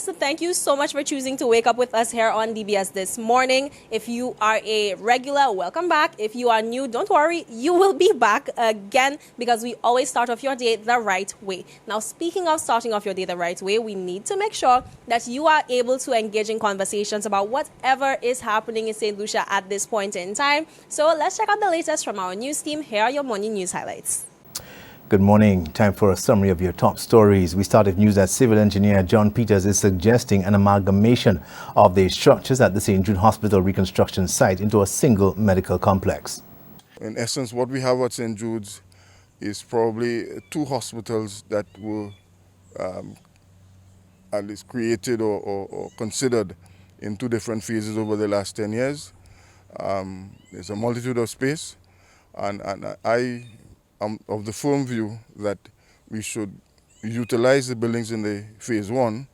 to thank you so much for choosing to wake up with us here on DBS this morning. If you are a regular, welcome back. If you are new, don't worry, you will be back again because we always start off your day the right way. Now, speaking of starting off your day the right way, we need to make sure that you are able to engage in conversations about whatever is happening in St. Lucia at this point in time. So let's check out the latest from our news team. Here are your morning news highlights. Good morning. Time for a summary of your top stories. We start with news that civil engineer John Peters is suggesting an amalgamation of the structures at the St. Jude Hospital reconstruction site into a single medical complex. In essence, what we have at St. Jude's is probably two hospitals that were at least created or considered in two different phases over the last 10 years. There's a multitude of space, and I of the firm view that we should utilize the buildings in the phase one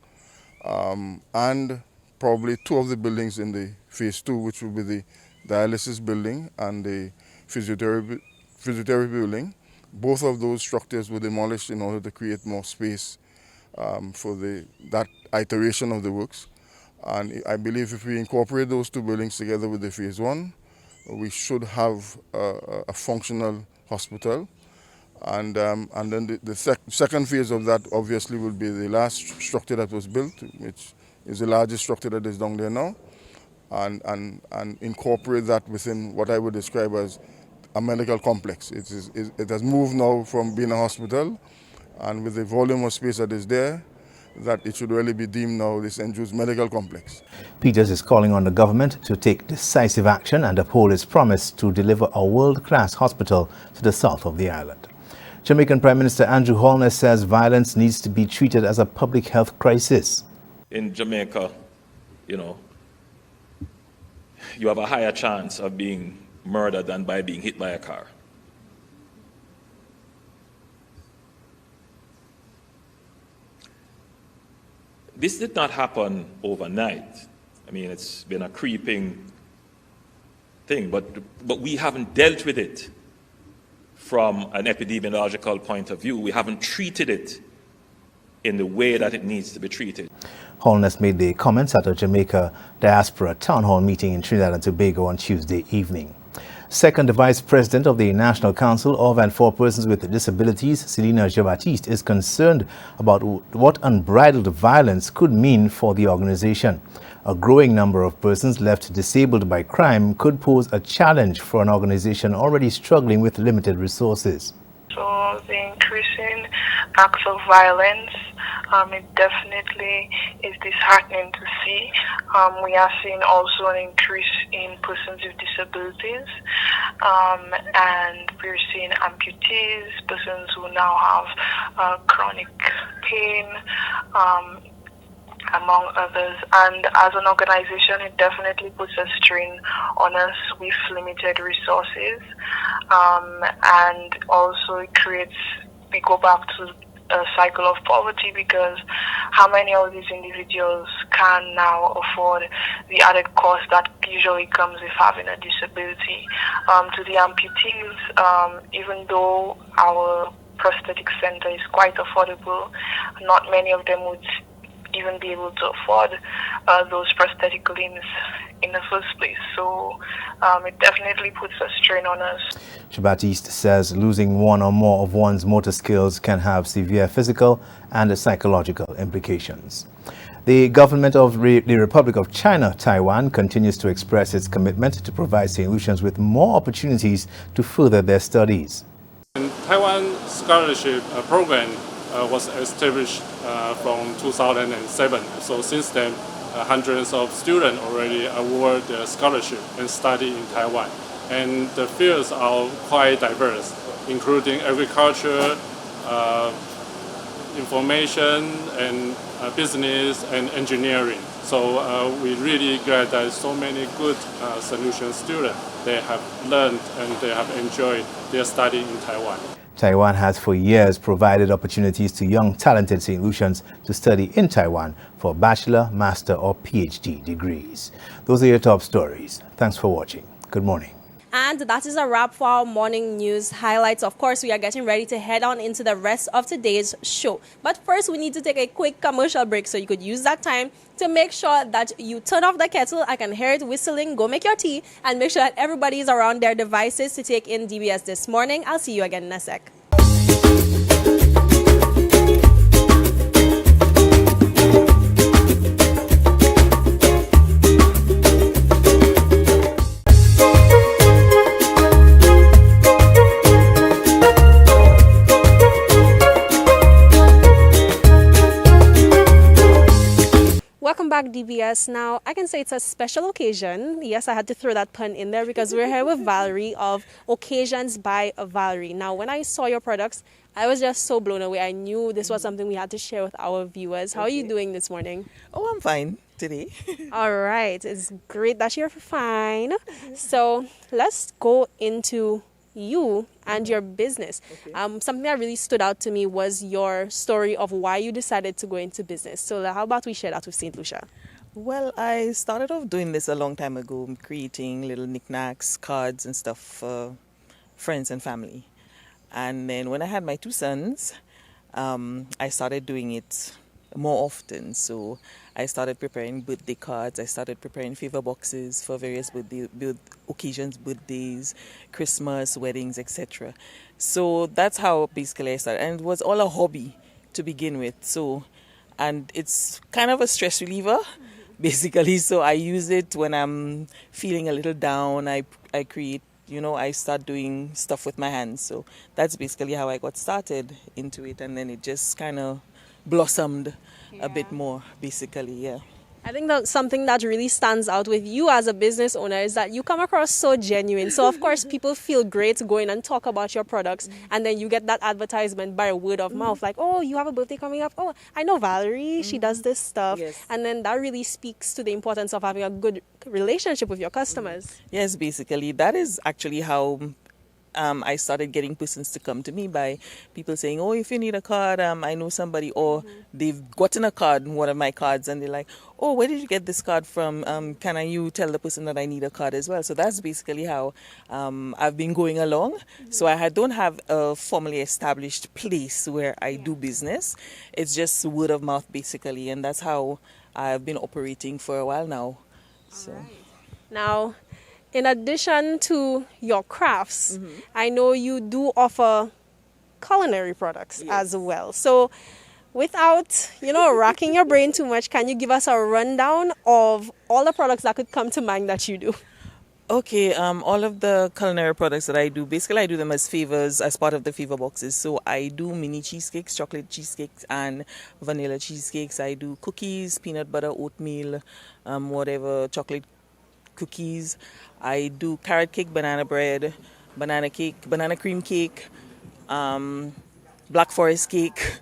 and probably two of the buildings in the phase two, which will be the dialysis building and the physiotherapy building. Both of those structures were demolished in order to create more space for that iteration of the works. And I believe if we incorporate those two buildings together with the phase one, we should have a functional hospital, and then the second phase of that obviously will be the last structure that was built, which is the largest structure that is down there now, and incorporate that within what I would describe as a medical complex. It has moved now from being a hospital, and with the volume of space that is there, that it should really be deemed now the St. Jude's Medical Complex. Peters is calling on the government to take decisive action and uphold its promise to deliver a world-class hospital to the south of the island. Jamaican Prime Minister Andrew Holness says violence needs to be treated as a public health crisis. In Jamaica, you have a higher chance of being murdered than by being hit by a car. This did not happen overnight. I mean, it's been a creeping thing, but we haven't dealt with it from an epidemiological point of view. We haven't treated it in the way that it needs to be treated. Holness made the comments at a Jamaica Diaspora Town Hall meeting in Trinidad and Tobago on Tuesday evening. Second Vice President of the National Council of and for Persons with Disabilities, Selina Jean-Baptiste, is concerned about what unbridled violence could mean for the organization. A growing number of persons left disabled by crime could pose a challenge for an organization already struggling with limited resources. So the increasing acts of violence, it definitely is disheartening to see. We are seeing also an increase in persons with disabilities, and we're seeing amputees, persons who now have chronic pain, among others. And as an organization, it definitely puts a strain on us with limited resources, and also it creates, we go back to a cycle of poverty, because how many of these individuals can now afford the added cost that usually comes with having a disability? To the amputees, even though our prosthetic center is quite affordable, not many of them would even be able to afford those prosthetic limbs in the first place. So it definitely puts a strain on us. Jean-Baptiste says losing one or more of one's motor skills can have severe physical and psychological implications. The government of the Republic of China, Taiwan, continues to express its commitment to provide St. Lucians with more opportunities to further their studies. The Taiwan Scholarship Program was established from 2007. So since then, hundreds of students already award the scholarship and study in Taiwan. And the fields are quite diverse, including agriculture, information, and business and engineering. So we're really glad that so many good solution students, they have learned and they have enjoyed their study in Taiwan. Taiwan has for years provided opportunities to young talented St. Lucians to study in Taiwan for bachelor, master or PhD degrees. Those are your top stories. Thanks for watching. Good morning. And that is a wrap for our morning news highlights. Of course, we are getting ready to head on into the rest of today's show. But first, we need to take a quick commercial break, so you could use that time to make sure that you turn off the kettle. I can hear it whistling. Go make your tea and make sure that everybody is around their devices to take in DBS This Morning. I'll see you again in a sec. Welcome back, DBS. Now, I can say it's a special occasion. Yes, I had to throw that pun in there because we're here with Valerie of Occasions by Valerie. Now, when I saw your products, I was just so blown away. I knew this was something we had to share with our viewers. How are you doing this morning? Oh, I'm fine today. All right. It's great that you're fine. So let's go into you and your business. Something that really stood out to me was your story of why you decided to go into business. So how about we share that with St. Lucia? Well, I started off doing this a long time ago, creating little knickknacks, cards and stuff for friends and family. And then when I had my 2 sons, I started doing it more often. So I started preparing birthday cards. I started preparing favor boxes for various occasions, birthdays, Christmas, weddings, etc. So that's how basically I started. And it was all a hobby to begin with. So, and it's kind of a stress reliever, basically. So I use it when I'm feeling a little down. I create, I start doing stuff with my hands. So that's basically how I got started into it. And then it just kind of blossomed a bit more, basically, yeah. I think that something that really stands out with you as a business owner is that you come across so genuine. So, of course, people feel great to go in and talk about your products. And then you get that advertisement by word of mouth. Like, oh, you have a birthday coming up. Oh, I know Valerie. She does this stuff. Yes. And then that really speaks to the importance of having a good relationship with your customers. Yes, basically. That is actually how I started getting persons to come to me by people saying, oh, if you need a card, I know somebody, or they've gotten a card, one of my cards, and they're like, oh, where did you get this card from? Can you tell the person that I need a card as well? So that's basically how I've been going along. So I don't have a formally established place where I do business. It's just word of mouth, basically, and that's how I've been operating for a while now. So Now, in addition to your crafts, I know you do offer culinary products as well. So without, racking your brain too much, can you give us a rundown of all the products that could come to mind that you do? Okay, all of the culinary products that I do, basically I do them as favors, as part of the favor boxes. So I do mini cheesecakes, chocolate cheesecakes and vanilla cheesecakes. I do cookies, peanut butter, oatmeal, whatever, chocolate cookies. I do carrot cake, banana bread, banana cake, banana cream cake, black forest cake.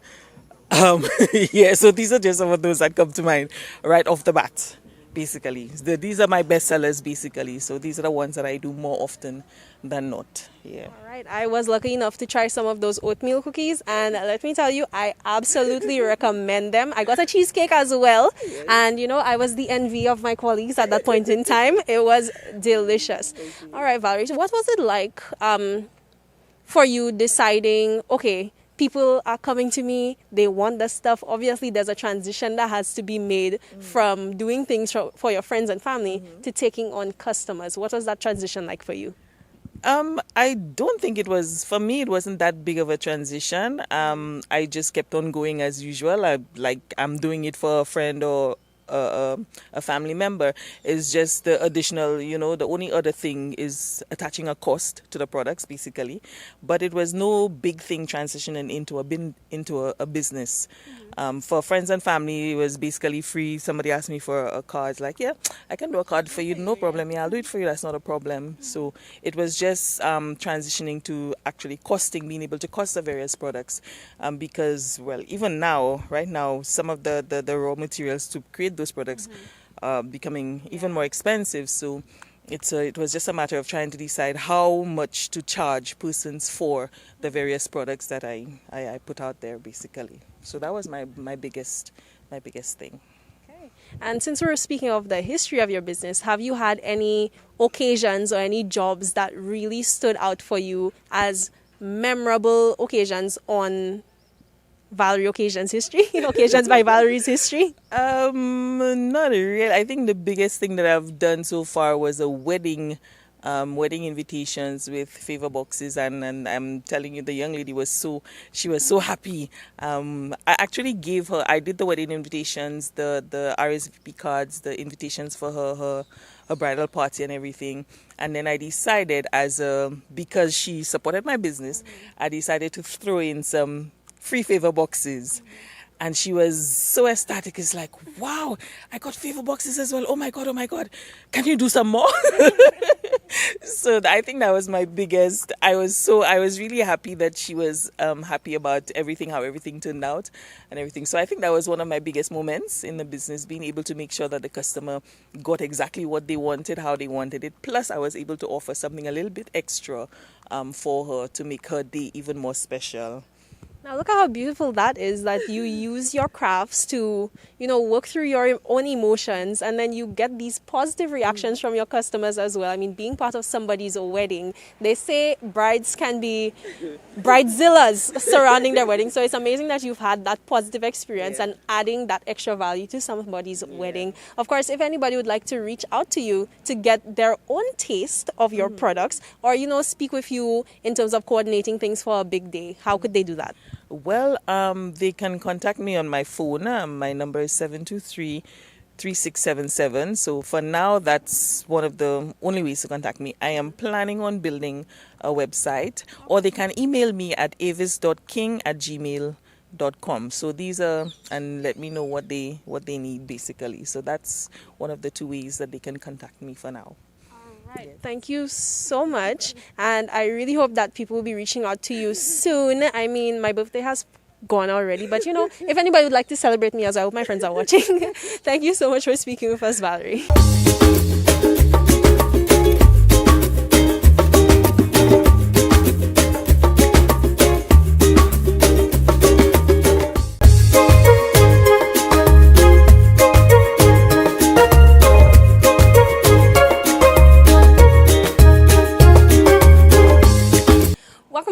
Yeah, so these are just some of those that come to mind right off the bat, basically. These are my best sellers, basically. So these are the ones that I do more often than not. Yeah. All right. I was lucky enough to try some of those oatmeal cookies, and let me tell you, I absolutely recommend them. I got a cheesecake as well, and I was the envy of my colleagues at that point in time. It was delicious. All right, Valerie, so what was it like for you deciding, okay, people are coming to me, they want the stuff. Obviously, there's a transition that has to be made from doing things for your friends and family to taking on customers. What was that transition like for you? I don't think it wasn't that big of a transition. I just kept on going as usual. I'm doing it for a friend or a family member. Is just the additional, the only other thing is attaching a cost to the products, basically. But it was no big thing transitioning into a business. For friends and family, it was basically free. Somebody asked me for a card. It's like, yeah, I can do a card for you, no problem. Yeah, I'll do it for you. That's not a problem. So it was just transitioning to actually being able to cost the various products. Because, well, even now, right now, some of the raw materials to create those products are becoming even more expensive. So it was just a matter of trying to decide how much to charge persons for the various products that I put out there, basically. So that was my biggest thing. Okay. And since we're speaking of the history of your business, have you had any occasions or any jobs that really stood out for you as memorable occasions on Valerie Occasions history? Occasions by Valerie's history? Not really. I think the biggest thing that I've done so far was a wedding invitations with favor boxes, and I'm telling you, the young lady was so happy. I actually I did the wedding invitations, the RSVP cards, the invitations for her bridal party and everything. And then I decided, because she supported my business, I decided to throw in some free favor boxes. And she was so ecstatic. It's like, wow, I got favor boxes as well. Oh my God. Can you do some more? So I think that was my biggest. I was really happy that she was happy about how everything turned out and everything. So I think that was one of my biggest moments in the business, being able to make sure that the customer got exactly what they wanted, how they wanted it. Plus, I was able to offer something a little bit extra for her to make her day even more special. Now look at how beautiful that is, that you use your crafts to, work through your own emotions, and then you get these positive reactions from your customers as well. I mean, being part of somebody's wedding, they say brides can be bridezillas surrounding their wedding. So it's amazing that you've had that positive experience and adding that extra value to somebody's wedding. Of course, if anybody would like to reach out to you to get their own taste of your products, or, speak with you in terms of coordinating things for a big day, how could they do that? Well, they can contact me on my phone. My number is 723-3677. So for now, that's one of the only ways to contact me. I am planning on building a website, or they can email me at avis.king@gmail.com. So these are, and let me know what they need basically. So that's one of the two ways that they can contact me for now. Right. Yes. Thank you so much. And I really hope that people will be reaching out to you soon. I mean, my birthday has gone already, but if anybody would like to celebrate me, as I hope my friends are watching. Thank you so much for speaking with us, Valerie.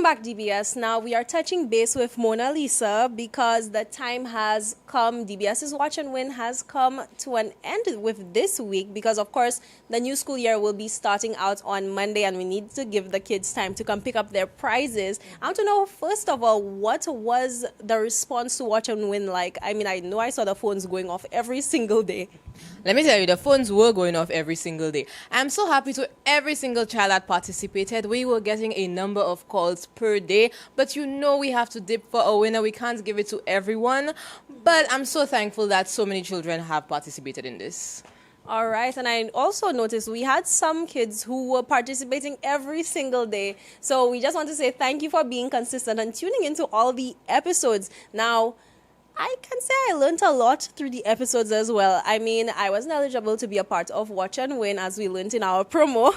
Back DBS. Now we are touching base with Mona Lisa because the time has come. DBS's Watch and Win has come to an end with this week because, of course, the new school year will be starting out on Monday and we need to give the kids time to come pick up their prizes. I want to know, first of all, what was the response to Watch and Win like? I mean, I know I saw the phones going off every single day. Let me tell you, the phones were going off every single day. I'm so happy to every single child that participated. We were getting a number of calls per day, but we have to dip for a winner. We can't give it to everyone, but I'm so thankful that so many children have participated in this. All right, and I also noticed we had some kids who were participating every single day. So we just want to say thank you for being consistent and tuning into all the episodes. Now, I can say I learned a lot through the episodes as well. I mean, I wasn't eligible to be a part of Watch and Win as we learned in our promo,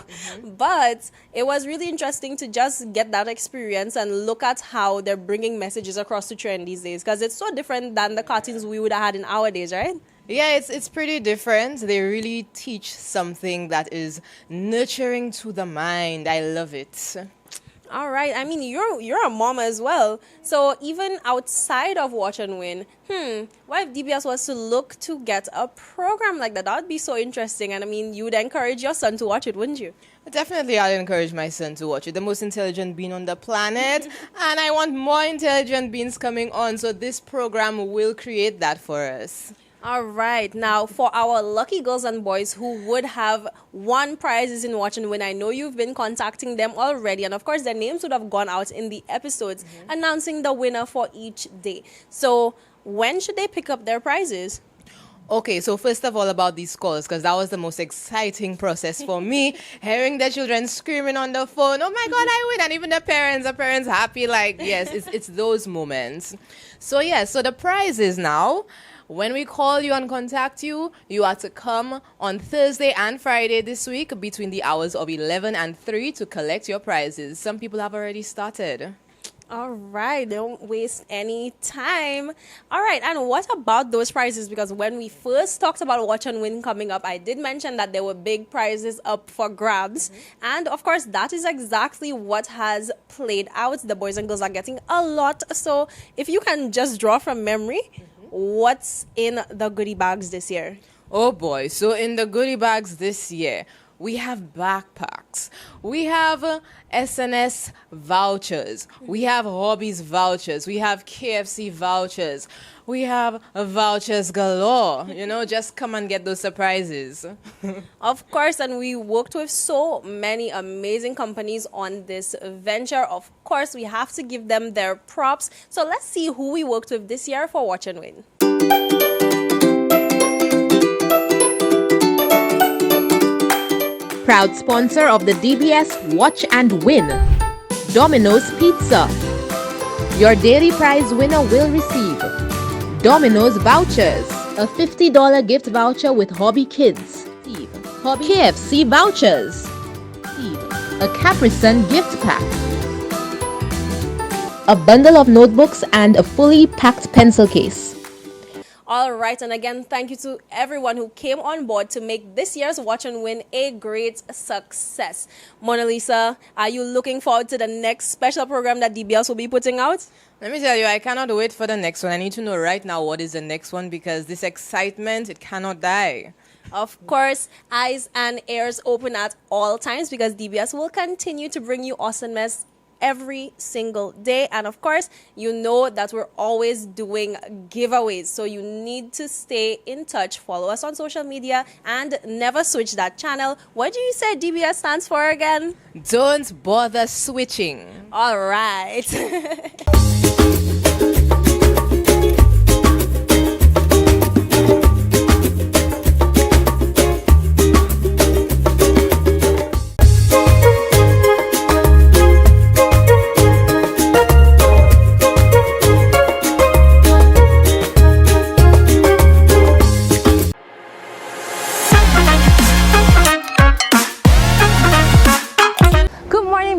but it was really interesting to just get that experience and look at how they're bringing messages across to trend these days, because it's so different than the cartoons we would have had in our days, right? Yeah, it's pretty different. They really teach something that is nurturing to the mind. I love it. All right. I mean, you're a mom as well. So even outside of Watch and Win, what if DBS was to look to get a program like that? That would be so interesting. And I mean, you would encourage your son to watch it, wouldn't you? Definitely, I'll encourage my son to watch it. The most intelligent being on the planet. And I want more intelligent beings coming on. So this program will create that for us. All right. Now, for our lucky girls and boys who would have won prizes in Watch and Win, I know you've been contacting them already. And, of course, their names would have gone out in the episodes announcing the winner for each day. So when should they pick up their prizes? Okay, so first of all about these calls, because that was the most exciting process for me, hearing the children screaming on the phone, oh my God, I win, and even the parents happy, like, yes, it's those moments. So, so the prizes now, when we call you and contact you, you are to come on Thursday and Friday this week between the hours of 11 and 3 to collect your prizes. Some people have already started. All right, don't waste any time. All right, and what about those prizes? Because when we first talked about Watch and Win coming up, I did mention that there were big prizes up for grabs. And of course, that is exactly what has played out. The boys and girls are getting a lot. So if you can just draw from memory, what's in the goodie bags this year? Oh boy, so in the goodie bags this year, we have backpacks, we have SNS vouchers, we have Hobbies vouchers, we have KFC vouchers, we have vouchers galore. You know, just come and get those surprises. Of course, and we worked with so many amazing companies on this venture. Of course, we have to give them their props. So let's see who we worked with this year for Watch and Win. Proud sponsor of the DBS Watch and Win, Domino's Pizza. Your daily prize winner will receive Domino's vouchers, a $50 gift voucher with Hobby Kids, Hobby KFC vouchers, a Capri Sun gift pack, a bundle of notebooks, and a fully packed pencil case. All right, and again, thank you to everyone who came on board to make this year's Watch and Win a great success. Mona Lisa, are you looking forward to the next special program that DBS will be putting out? Let me tell you, I cannot wait for the next one. I need to know right now what is the next one, because this excitement, it cannot die. Of course, eyes and ears open at all times, because DBS will continue to bring you awesomeness every single day. And of course, you know that we're always doing giveaways, so you need to stay in touch. Follow us on social media and never switch that channel. What do you say DBS stands for again? Don't bother switching. All right.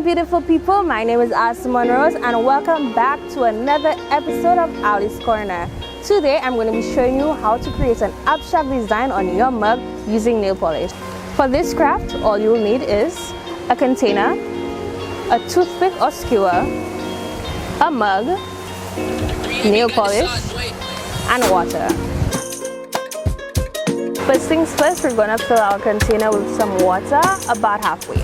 Beautiful people, my name is Asmon Rose and welcome back to another episode of Ali's Corner. Today I'm going to be showing you how to create an abstract design on your mug using nail polish. For this craft, all you'll need is a container, a toothpick or skewer, a mug, nail polish, and water. First things first, we're going to fill our container with some water about halfway.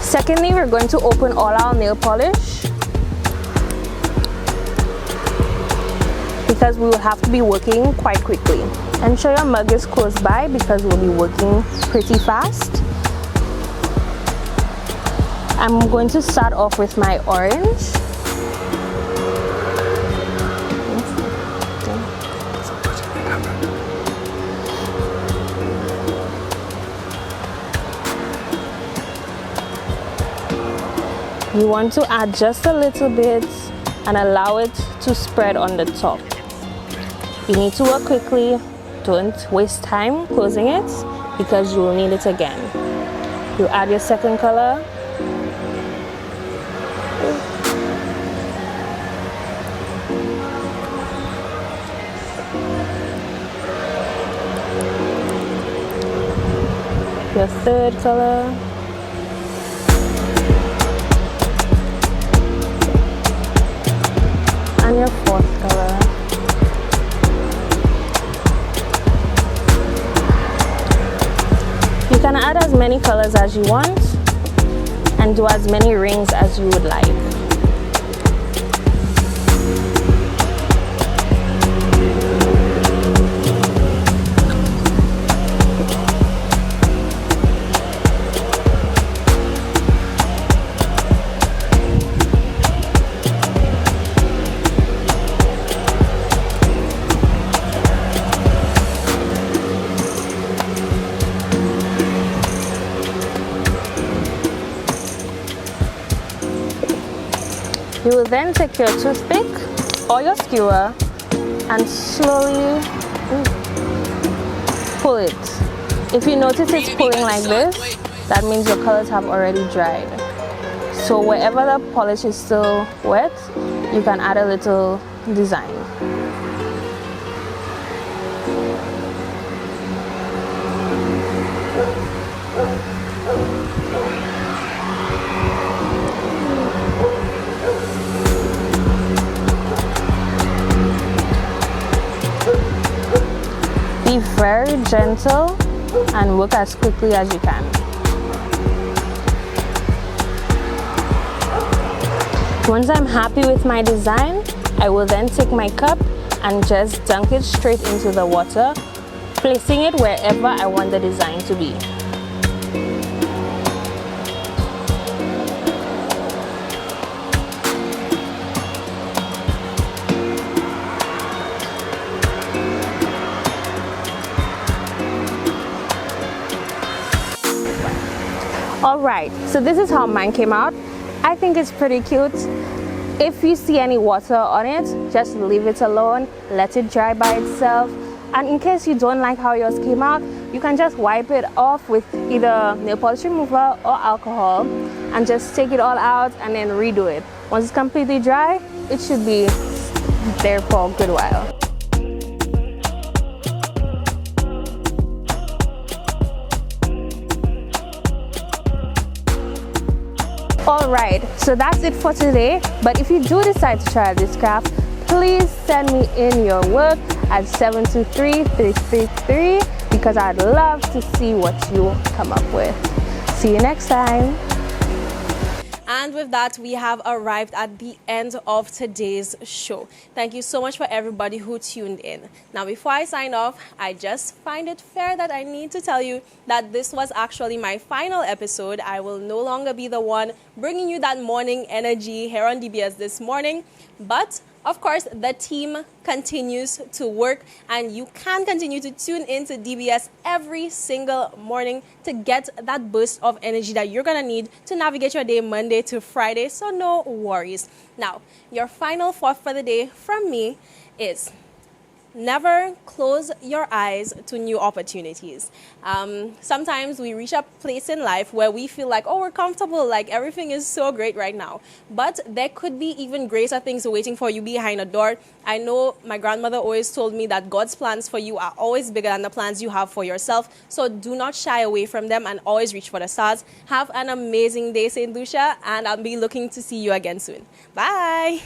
Secondly, we're going to open all our nail polish because we will have to be working quite quickly. Ensure your mug is close by because we'll be working pretty fast. I'm going to start off with my orange. You want to add just a little bit and allow it to spread on the top. You need to work quickly. Don't waste time closing it because you will need it again. You add your second color. Your third color. And your fourth color. You can add as many colors as you want and do as many rings as you would like. You will then take your toothpick or your skewer and slowly pull it. If you notice it's pulling like this, that means your colors have already dried. So wherever the polish is still wet, you can add a little design. Be very gentle and work as quickly as you can. Once I'm happy with my design, I will then take my cup and just dunk it straight into the water, placing it wherever I want the design to be. Alright, so this is how mine came out. I think it's pretty cute. If you see any water on it, just leave it alone, let it dry by itself. And in case you don't like how yours came out, you can just wipe it off with either nail polish remover or alcohol and just take it all out and then redo it. Once it's completely dry, it should be there for a good while. Alright, so that's it for today. But if you do decide to try this craft, please send me in your work at 723-333 because I'd love to see what you come up with. See you next time. And with that, we have arrived at the end of today's show. Thank you so much for everybody who tuned in. Now, before I sign off, I just find it fair that I need to tell you that this was actually my final episode. I will no longer be the one bringing you that morning energy here on DBS this morning. But of course, the team continues to work, and you can continue to tune into DBS every single morning to get that burst of energy that you're going to need to navigate your day Monday to Friday, so no worries. Now, your final thought for the day from me is never close your eyes to new opportunities. Sometimes we reach a place in life where we feel like, oh, we're comfortable, like everything is so great right now. But there could be even greater things waiting for you behind a door. I know my grandmother always told me that God's plans for you are always bigger than the plans you have for yourself. So do not shy away from them and always reach for the stars. Have an amazing day, St. Lucia, and I'll be looking to see you again soon. Bye.